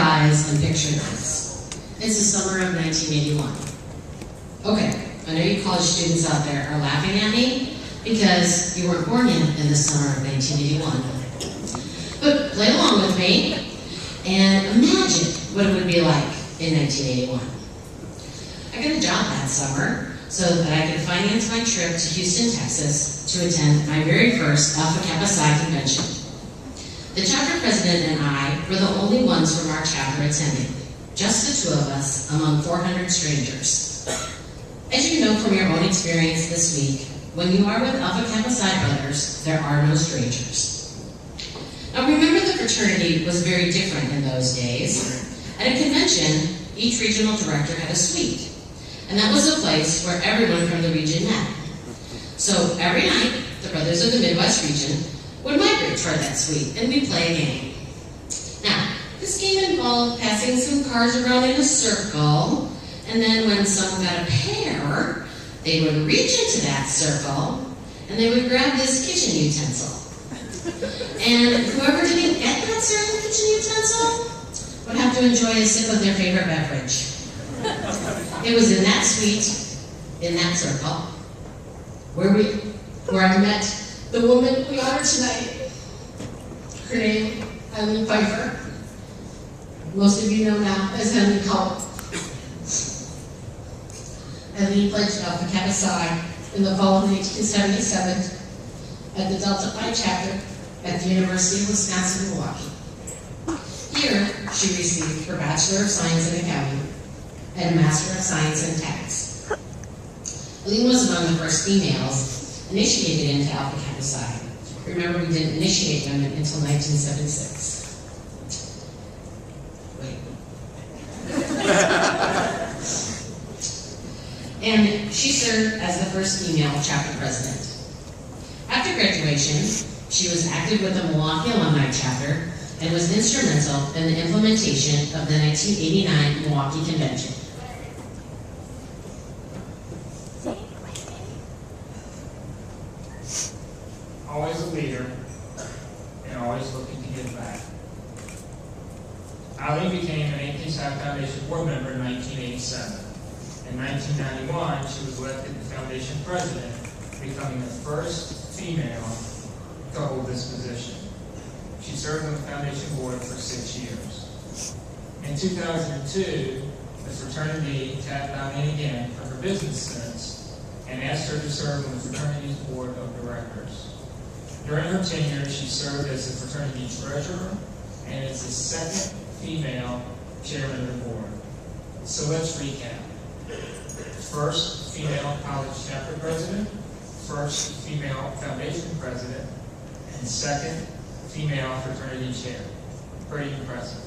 eyes and picture this. It's the summer of 1981. Okay, I know you college students out there are laughing at me because you weren't born yet in the summer of 1981. But play along with me and imagine what it would be like in 1981. I got a job that summer so that I could finance my trip to Houston, Texas to attend my very first Alpha Kappa Psi convention. The chapter president and I were the only ones from our chapter attending, just the two of us among 400 strangers. As you know from your own experience this week, when you are with Alpha Kappa Psi brothers, there are no strangers. Now remember, the fraternity was very different in those days. At a convention, each regional director had a suite, and that was a place where everyone from the region met. So every night, the brothers of the Midwest region would migrate toward that suite, and we'd play a game. Now, this game involved passing some cards around in a circle, and then when someone got a pair, they would reach into that circle, and they would grab this kitchen utensil. And whoever didn't get that certain kitchen utensil would have to enjoy a sip of their favorite beverage. It was in that suite, in that circle, where I met the woman we honor tonight. Her name, Eileen Pfeiffer. Most of you know now as Eileen Howell. Eileen pledged Alpha Kappa Psi in the fall of 1977 at the Delta Phi chapter at the University of Wisconsin, Milwaukee. Here, she received her Bachelor of Science in Accounting and Master of Science in Tax. Eileen was among the first females initiated into Alpha Kappa Psi. Remember, we didn't initiate them until 1976. Wait. And she served as the first female chapter president. After graduation, she was active with the Milwaukee Alumni Chapter and was instrumental in the implementation of the 1989 Milwaukee Convention. Always a leader, and always looking to give back. Eileen became an AP Psi Foundation board member in 1987. In 1991, she was elected the foundation president, becoming the first female to hold this position. She served on the foundation board for 6 years. In 2002, the fraternity tapped Eileen again for her business sense and asked her to serve on the fraternity's board of directors. During her tenure, she served as the fraternity treasurer and is the second female chairman of the board. So let's recap. First female college chapter president, first female foundation president, and second female fraternity chair. Pretty impressive.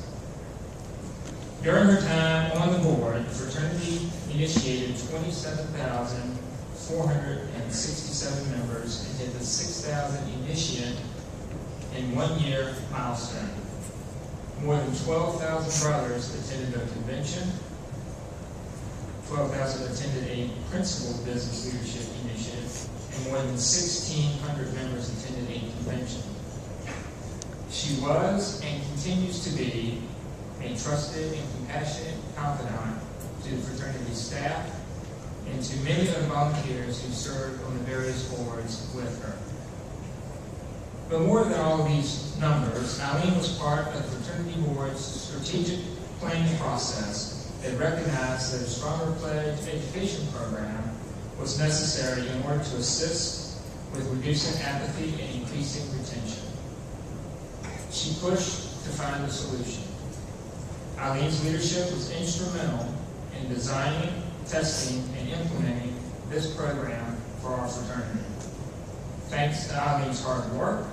During her time on the board, the fraternity initiated 27,467 members and hit the 6,000 initiate in 1 year milestone. More than 12,000 brothers attended a convention. 12,000 attended a principal business leadership initiative, and more than 1,600 members attended a convention. She was and continues to be a trusted and compassionate confidant to the fraternity staff and to many of the volunteers who served on the various boards with her. But more than all of these numbers, Eileen was part of the fraternity board's strategic planning process that recognized that a stronger pledge education program was necessary in order to assist with reducing apathy and increasing retention. She pushed to find a solution. Eileen's leadership was instrumental in designing, testing, and implementing this program for our fraternity. Thanks to Eileen's hard work,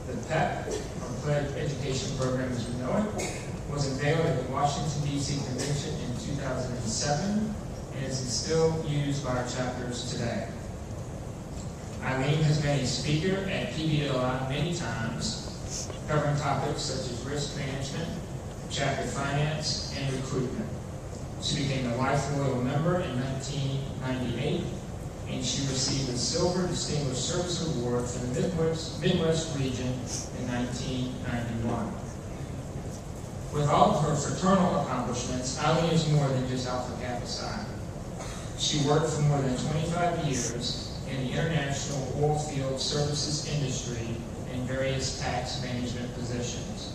the PEP, or Pledge Education Program as we know it, was unveiled at the Washington, D.C. Convention in 2007 and is still used by our chapters today. Eileen has been a speaker at PBLI many times, covering topics such as risk management, chapter finance, and recruitment. She became a life loyal member in 1998, and she received the Silver Distinguished Service Award from the Midwest region in 1991. With all of her fraternal accomplishments, Eileen is more than just Alpha Kappa Psi. She worked for more than 25 years in the international oil field services industry in various tax management positions.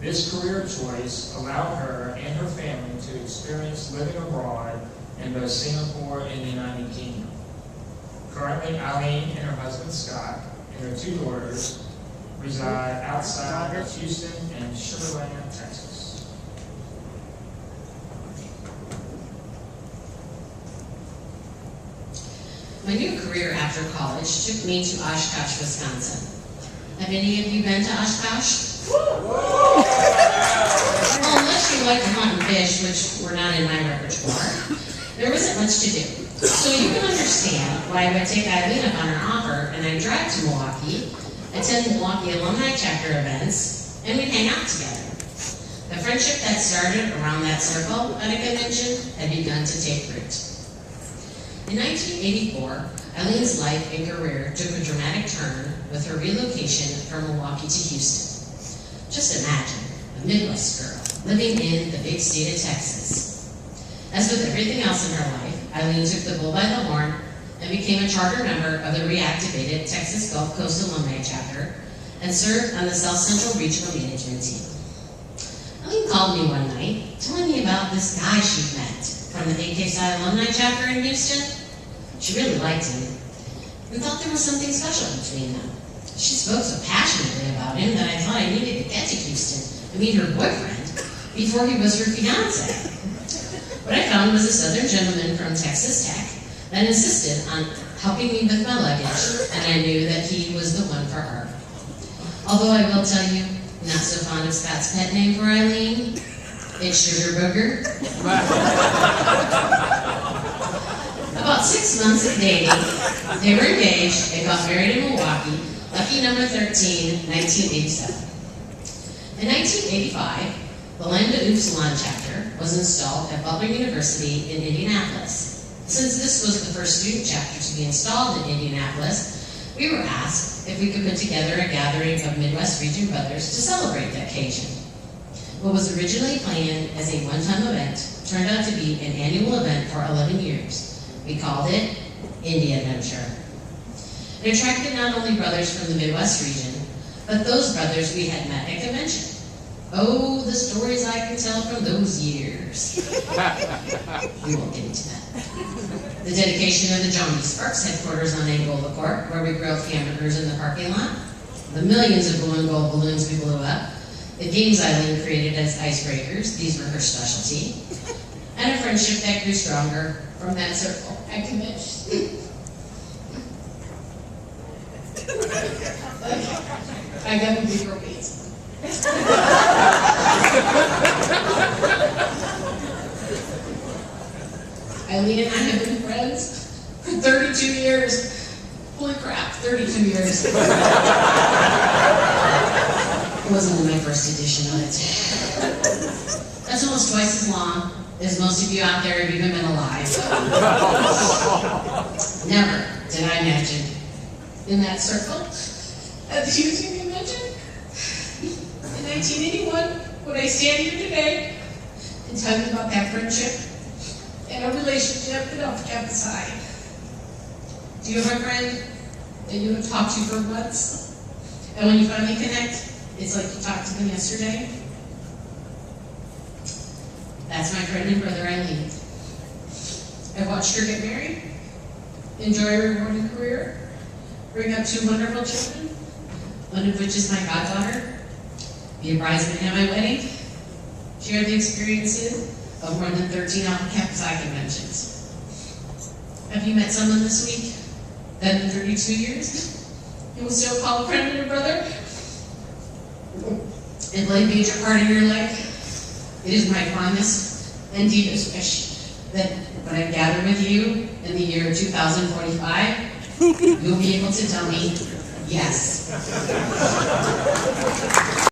This career choice allowed her and her family to experience living abroad in both Singapore and the United Kingdom. Currently, Eileen and her husband Scott and their 2 daughters reside outside of Houston and Sugar Land, Texas. My new career after college took me to Oshkosh, Wisconsin. Have any of you been to Oshkosh? Well, unless you like to hunt and fish, which were not in my repertoire, there wasn't much to do. So you can understand why I would take Eileen up on her offer and I'd drive to Milwaukee, attend Milwaukee alumni chapter events, and we'd hang out together. The friendship that started around that circle at a convention had begun to take root. In 1984, Eileen's life and career took a dramatic turn with her relocation from Milwaukee to Houston. Just imagine a Midwest girl living in the big state of Texas. As with everything else in her life, Eileen took the bull by the horn and became a charter member of the reactivated Texas Gulf Coast Alumni Chapter and served on the South Central Regional Management Team. Eileen called me one night telling me about this guy she'd met from the AK Psi Alumni Chapter in Houston. She really liked him and thought there was something special between them. She spoke so passionately about him that I thought I needed to get to Houston and meet her boyfriend before he was her fiance. What I found was a Southern gentleman from Texas Tech that insisted on helping me with my luggage, and I knew that he was the one for her. Although I will tell you, not so fond of Scott's pet name for Eileen, it's Sugar Booger. About 6 months of dating, they were engaged and got married in Milwaukee, lucky number 13, 1987. In 1985, the Lambda Upsilon chapter was installed at Butler University in Indianapolis. Since this was the first student chapter to be installed in Indianapolis, we were asked if we could put together a gathering of Midwest region brothers to celebrate the occasion. What was originally planned as a one-time event turned out to be an annual event for 11 years. We called it Indie Adventure. It attracted not only brothers from the Midwest region, but those brothers we had met at convention. Oh, the stories I can tell from those years. We won't get into that. The dedication of the Johnny Sparks headquarters on Angola Court, where we grilled hamburgers in the parking lot. The millions of blue and gold balloons we blew up. The games Eileen created as icebreakers, these were her specialty. And a friendship that grew stronger from that circle at convention. I got a big repeats. Eileen and I have been friends for 32 years. Holy crap, 32 years. It wasn't in my first edition of it. That's almost twice as long as most of you out there have even been alive. Never did I imagine in that circle at the Houston Convention in 1981 would I stand here today and tell you about that friendship and a relationship that I've kept aside. Do you have a friend that you have talked to for months, and when you finally connect, it's like you talked to them yesterday? That's my friend and brother Eileen. I've watched her get married, enjoy a rewarding career, bring up 2 wonderful children, one of which is my goddaughter, be a bridesmaid at my wedding, share the experiences of more than 13 Alpha Kappa Psi conventions. Have you met someone this week that in 32 years you will still call a friend and a brother and play a major part in your life? It is my fondest and deepest wish that when I gather with you in the year 2045, you'll be able to tell me yes.